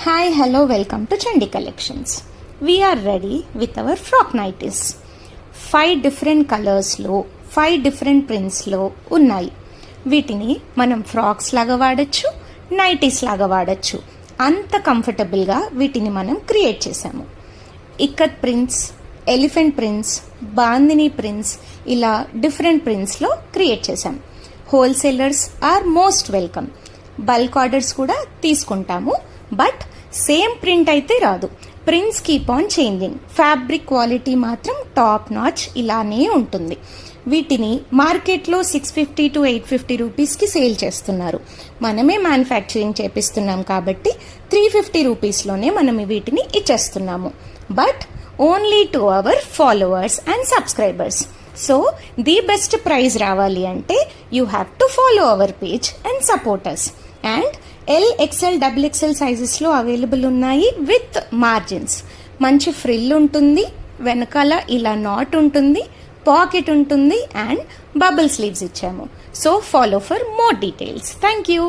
Hi, hello, welcome to Chandi Collections. We are ready with our frock nighties. 5 different colors లో 5 different prints లో ఉన్నాయి. వీటిని మనం frocks లాగా వాడచ్చు, నైటీస్ లాగా వాడచ్చు. అంత కంఫర్టబుల్గా వీటిని మనం క్రియేట్ చేసాము. Ikat prints, elephant prints, bandhani prints, ఇలా డిఫరెంట్ ప్రింట్స్లో క్రియేట్ చేసాం. Wholesalers are most welcome. Bulk orders కూడా తీసుకుంటాము, బట్ సేమ్ ప్రింట్ అయితే రాదు. Prints keep on changing. Fabric quality మాత్రం టాప్ నాచ్ ఇలానే ఉంటుంది. వీటిని మార్కెట్లో 650 to 850 రూపీస్కి సేల్ చేస్తున్నారు. మనమే మ్యానుఫ్యాక్చరింగ్ చేపిస్తున్నాం కాబట్టి 350 రూపీస్లోనే మనం వీటిని ఇచ్చేస్తున్నాము. But only to our followers and subscribers. So the best prize రావాలి అంటే you have to follow our page and support us. And L, XL, double XL సైజెస్లో అవైలబుల్ ఉన్నాయి విత్ మార్జిన్స్. మంచి ఫ్రిల్ ఉంటుంది, వెనకాల ఇలా నాట్ ఉంటుంది, పాకెట్ ఉంటుంది అండ్ బబుల్ స్లీవ్స్ ఇచ్చాము. So follow for more details. Thank you.